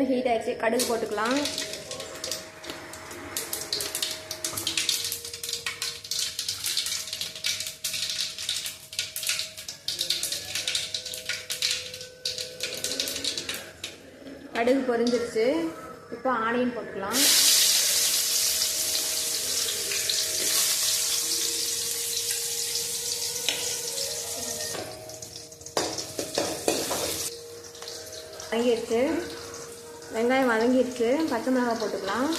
Heat ஆயிடுச்சு. கடுகு போட்டுக்கலாம். கடுகு பொரிஞ்சிருச்சு. இப்போ ஆனியன் போட்டுக்கலாம். வதங்கிடுச்சு. வெங்காயம் வதங்கிடுச்சு. பச்சை மிளகாய் போட்டுக்கலாம்.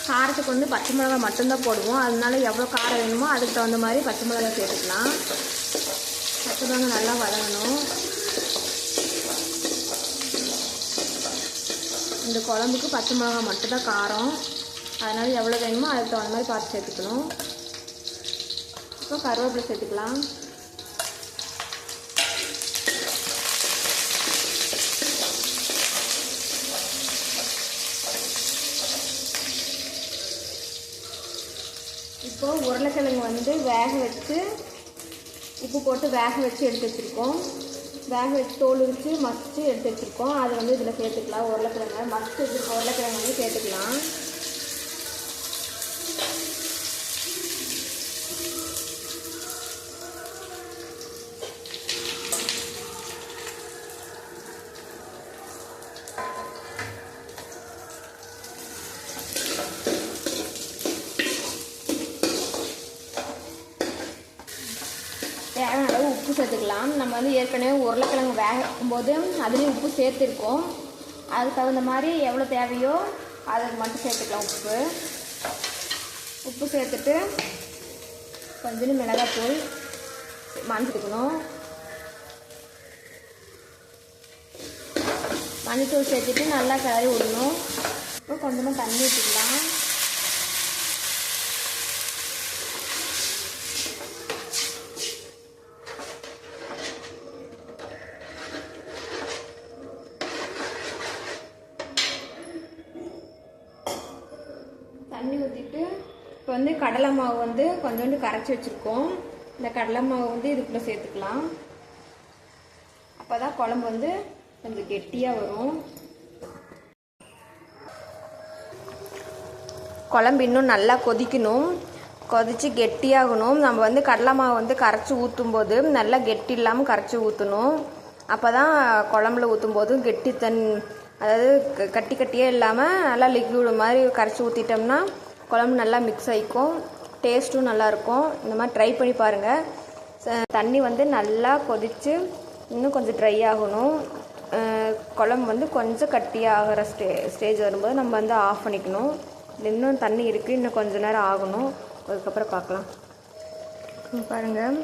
காரத்துக்கு வந்து பச்சை மிளகாய் மட்டும்தான் போடுவோம். அதனால எவ்வளோ காரம் வேணுமோ அதுக்கு தகுந்த மாதிரி பச்சை மிளகாய் சேர்த்துக்கலாம். பச்சை மிளகாய் நல்லா வதங்கணும். இந்த குழம்புக்கு பச்சை மிளகாய் மட்டும்தான் காரம். அதனால எவ்வளோ வேணுமோ அதுக்கு தகுந்த மாதிரி பார்த்து சேர்த்துக்கணும். இப்போ கருவேப்பிலை சேர்த்துக்கலாம். இப்போது உருளைக்கிழங்கு வந்து வேக வச்சு உப்பு போட்டு வேக வச்சு எடுத்து வச்சுருக்கோம். வேக வச்சு தோல் உரித்து மசித்து எடுத்து வச்சுருக்கோம். அதை வந்து இதில் சேர்த்துக்கலாம். உருளைக்கிழங்கு மசித்து வச்சுருக்கோம். உருளைக்கிழங்கு வந்து சேர்த்துக்கலாம். தேவையான அளவு உப்பு சேர்த்துக்கலாம். நம்ம வந்து ஏற்கனவே உருளைக்கிழங்கு வேக வைக்கும்போது அதுலேயும் உப்பு சேர்த்துருக்கோம். அதுக்கு தகுந்த மாதிரி எவ்வளோ தேவையோ அதுக்கு மட்டும் சேர்த்துக்கலாம். உப்பு சேர்த்துட்டு கொஞ்சம் மிளகாத்தூள் மஞ்சத்துக்கணும். மஞ்சத்தூள் சேர்த்துட்டு நல்லா கிளறி விடணும். இப்போ கொஞ்சமாக தண்ணி ஊற்றிக்கலாம். தண்ணி ஊற்றிட்டு இப்போ வந்து கடலை மாவு வந்து கொஞ்சோண்டு கரைச்சி வச்சுருக்கோம். இந்த கடலை மாவு வந்து இதுக்குள்ளே சேர்த்துக்கலாம். அப்போ தான் குழம்பு வந்து கொஞ்சம் கெட்டியாக வரும். குழம்பு இன்னும் நல்லா கொதிக்கணும். கொதித்து கெட்டியாகணும். நம்ம வந்து கடலை மாவு வந்து கரைச்சி ஊற்றும் போது நல்லா கெட்டி இல்லாமல் கரைச்சி ஊற்றணும். அப்போ தான் குழம்புல ஊற்றும் போதும் அதாவது கட்டி கட்டியே இல்லாமல் நல்லா லிக்விட் மாதிரி கரைச்சி ஊற்றிட்டோம்னா குழம்பு நல்லா மிக்ஸ் ஆகிக்கும். டேஸ்ட்டும் நல்லாயிருக்கும். இந்த மாதிரி ட்ரை பண்ணி பாருங்கள். தண்ணி வந்து நல்லா கொதித்து இன்னும் கொஞ்சம் ட்ரை ஆகணும். குழம்பு வந்து கொஞ்சம் கட்டியாகிற ஸ்டேஜ் வரும்போது நம்ம வந்து ஆஃப் பண்ணிக்கணும். இன்னும் தண்ணி இருக்குது. இன்னும் கொஞ்சம் நேரம் ஆகணும். அதுக்கப்புறம் பார்க்கலாம். பாருங்கள்,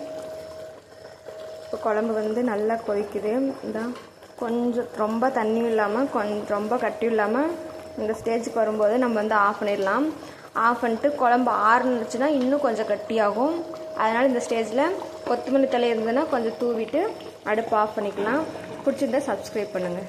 இப்போ குழம்பு வந்து நல்லா கொதிக்குது. இதான் கொஞ்சம் ரொம்ப தண்ணியும் இல்லாமல் ரொம்ப கட்டியும் இல்லாமல் இந்த ஸ்டேஜுக்கு வரும்போது நம்ம வந்து ஆஃப் பண்ணிடலாம். ஆஃப் பண்ணிட்டு குழம்பு ஆறுனுச்சுன்னா இன்னும் கொஞ்சம் கட்டியாகும். அதனால் இந்த ஸ்டேஜில் கொத்தமல்லி தழை இருந்ததுன்னா கொஞ்சம் தூவிட்டு அடுப்பு ஆஃப் பண்ணிக்கலாம். பிடிச்சிருந்தா சப்ஸ்கிரைப் பண்ணுங்கள்.